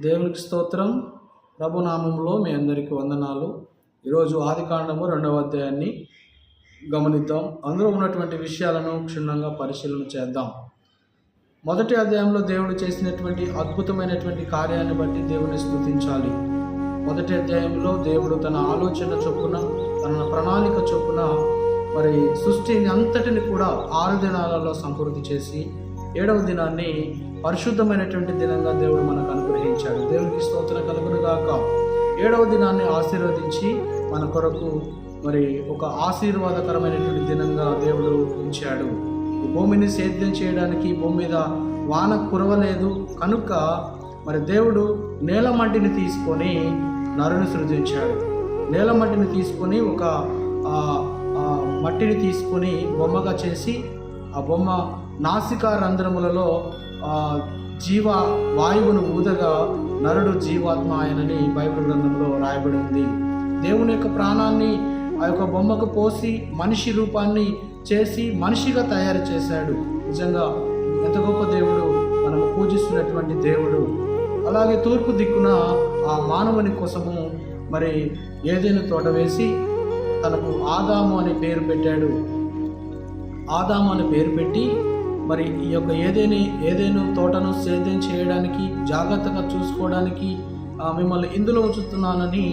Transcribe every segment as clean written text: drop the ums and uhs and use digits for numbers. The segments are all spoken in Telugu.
దేవునికి స్తోత్రం. ప్రభునామంలో మీ అందరికీ వందనాలు. ఈరోజు ఆదికాండము 2వ అధ్యాయాన్ని గమనిద్దాం. అందులో ఉన్నటువంటి విషయాలను క్షుణ్ణంగా పరిశీలన చేద్దాం. మొదటి అధ్యాయంలో దేవుడు చేసినటువంటి అద్భుతమైనటువంటి కార్యాన్ని బట్టి దేవుని స్తుతించాలి. మొదటి అధ్యాయంలో దేవుడు తన ఆలోచన చొప్పున, తన ప్రణాళిక చొప్పున మరి సృష్టిని అంతటిని కూడా 6 దినాలలో సంపూర్తి చేసి 7వ దినాన్ని పరిశుద్ధమైనటువంటి దినంగా దేవుడు మనకు అనుగ్రహించాడు. దేవునికి స్తోత్రం కలుగును గాక. 7వ దినాన్ని ఆశీర్వదించి మన కొరకు మరి ఒక ఆశీర్వాదకరమైనటువంటి దినంగా దేవుడు ఉంచాడు. ఈ భూమిని సేద్యం చేయడానికి భూమి మీద వాన కురవలేదు కనుక మరి దేవుడు నేల మట్టిని తీసుకొని నరుని సృజించాడు. నేల మట్టిని తీసుకొని ఒక మట్టిని తీసుకొని బొమ్మగా చేసి ఆ బొమ్మ నాసికా రంధ్రములలో జీవ వాయువును ఊదగా నరుడు జీవాత్మ ఆయనని బైబిల్ గ్రంథంలో రాయబడి ఉంది. దేవుని యొక్క ప్రాణాన్ని ఆ యొక్క బొమ్మకు పోసి మనిషి రూపాన్ని చేసి మనిషిగా తయారు చేశాడు. నిజంగా ఎంత గొప్ప దేవుడు, మనము పూజిస్తున్నటువంటి దేవుడు. అలాగే తూర్పు దిక్కున ఆ మానవుని కోసము మరి ఏదైనా తోట వేసి తనకు ఆదాము అనే పేరు పెట్టాడు. ఆదాము అనే పేరు పెట్టి మరి ఈ యొక్క ఏదైనా తోటను సేద్యం చేయడానికి, జాగ్రత్తగా చూసుకోవడానికి మిమ్మల్ని ఇందులో ఉంచుతున్నానని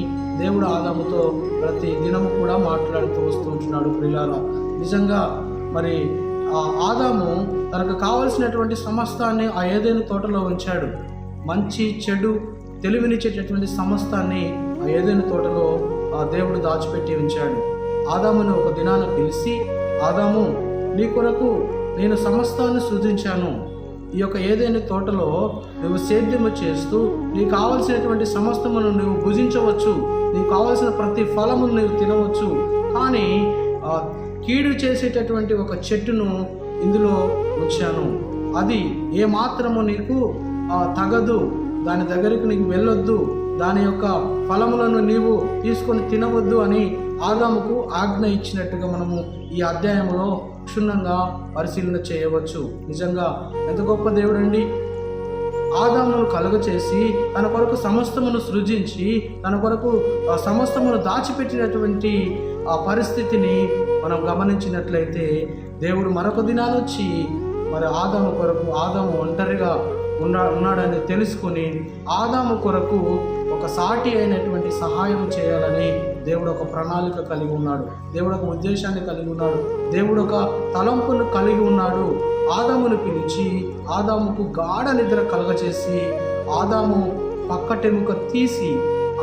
దేవుడు ఆదాముతో ప్రతి దినము కూడా మాట్లాడుతూ వస్తూ ఉంటున్నాడు. ప్రియులారా, నిజంగా మరి ఆదాము తనకు కావలసినటువంటి సమస్తాన్ని ఆ ఏదైనా తోటలో ఉంచాడు. మంచి చెడు తెలివినిచ్చేటటువంటి సమస్తాన్ని ఆ ఏదైనా తోటలో దేవుడు దాచిపెట్టి ఉంచాడు. ఆదామును ఒక దినాన పిలిచి, ఆదాము, నీ కొరకు నేను సమస్తాన్ని సృజించాను. ఈ యొక్క ఏదైనా తోటలో నువ్వు సేద్యము చేస్తూ నీకు కావలసినటువంటి సమస్తమును నువ్వు భుజించవచ్చు, నీకు కావలసిన ప్రతి ఫలమును నువ్వు తినవచ్చు. కానీ కీడు చేసేటటువంటి ఒక చెట్టును ఇందులో ఉంచాను. అది ఏమాత్రము నీకు తగదు, దాని దగ్గరికి నీకు వెళ్ళొద్దు, దాని యొక్క ఫలములను నీవు తీసుకొని తినవద్దు అని ఆదాముకు ఆజ్ఞ ఇచ్చినట్టుగా మనము ఈ అధ్యాయంలో క్షుణ్ణంగా పరిశీలన చేయవచ్చు. నిజంగా ఎంత గొప్ప దేవుడండి. ఆదామును కలుగచేసి తన కొరకు సమస్తమును సృజించి తన కొరకు సమస్తమును దాచిపెట్టినటువంటి ఆ పరిస్థితిని మనం గమనించినట్లయితే దేవుడు మరొక దినాన్ని వచ్చి మరి ఆదాము కొరకు, ఆదాము ఒంటరిగా ఉన్నాడని తెలుసుకొని ఆదాము కొరకు ఒక సాటి అయినటువంటి సహాయం చేయాలని దేవుడు ఒక ప్రణాళిక కలిగి ఉన్నాడు. దేవుడు ఒక ఉద్దేశాన్ని కలిగి ఉన్నాడు. దేవుడు ఒక తలంపును కలిగి ఉన్నాడు. ఆదామును పిలిచి ఆదాముకు గాఢ నిద్ర కలగచేసి ఆదాము పక్కటెముక తీసి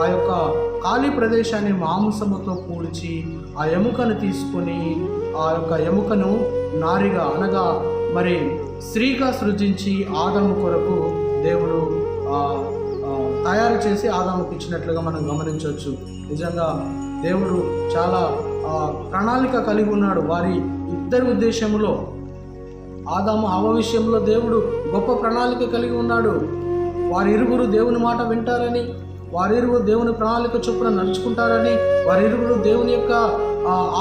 ఆ యొక్క ఖాళీ ప్రదేశాన్ని మాంసముతో పూడ్చి ఆ ఎముకను తీసుకొని ఆ యొక్క ఎముకను నారిగా అనగా మరి స్త్రీగా సృజించి ఆదాము కొరకు దేవుడు తయారు చేసి ఆదాముకి ఇచ్చినట్లుగా మనం గమనించవచ్చు. నిజంగా దేవుడు చాలా ప్రణాళిక కలిగి ఉన్నాడు. వారి ఇద్దరి ఉద్దేశంలో, ఆదాము హవ్వ విషయంలో దేవుడు గొప్ప ప్రణాళిక కలిగి ఉన్నాడు. వారిరువురు దేవుని మాట వింటారని, వారిరువురు దేవుని ప్రణాళిక చొప్పున నడుచుకుంటారని, వారిరువురు దేవుని యొక్క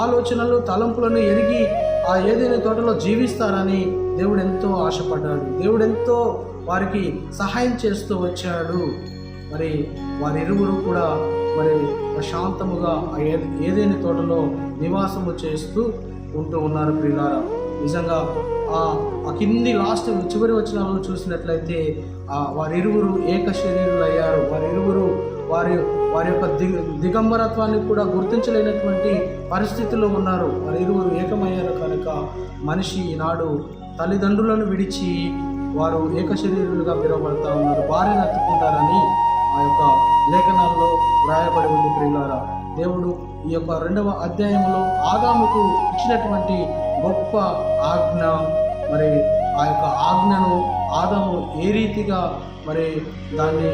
ఆలోచనలు తలంపులను ఎరిగి ఆ ఏదైనా తోటలో జీవిస్తారని దేవుడు ఎంతో ఆశపడ్డాడు. దేవుడు ఎంతో వారికి సహాయం చేస్తూ వచ్చాడు. మరి వారిరువురు కూడా మరి ప్రశాంతముగా ఏదైనా తోటలో నివాసము చేస్తూ ఉంటూ ఉన్నారు. ప్రియులారా, నిజంగా ఆ కింది లాస్ట్ చివరి వచనాలను చూసినట్లయితే వారిరువురు ఏక శరీరులు అయ్యారు. వారిరువురు వారి యొక్క దిగంబరత్వాన్ని కూడా గుర్తించలేనటువంటి పరిస్థితుల్లో ఉన్నారు. వారిరువురు ఏకమయ్యారు కనుక మనిషి ఈనాడు తల్లిదండ్రులను విడిచి వారు ఏక శరీరులుగా పిలువబడతా ఉన్నారు. భార్యను ఎత్తుకుంటారని ఆ యొక్క లేఖనాల్లో వ్రాయబడి ఉంది. ప్రియులారా, దేవుడు ఈ యొక్క 2వ అధ్యాయంలో ఆదాముకు ఇచ్చినటువంటి గొప్ప ఆజ్ఞ, మరి ఆ యొక్క ఆజ్ఞను ఆదాము ఏ రీతిగా మరి దాన్ని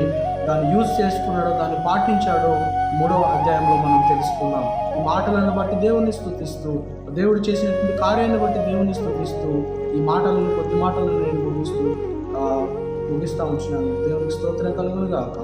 యూజ్ చేసుకున్నాడో, దాన్ని పాటించాడో 3వ అధ్యాయంలో మనం తెలుసుకున్నాం. ఈ మాటలను బట్టి దేవుని స్తుతిస్తూ, దేవుడు చేసినటువంటి కార్యాన్ని బట్టి దేవుని స్తుతిస్తూ, ఈ కొద్ది మాటలను నేను ముగిస్తూ ఉంటున్నాను. దేవునికి స్తోత్రం కలుగును గాక.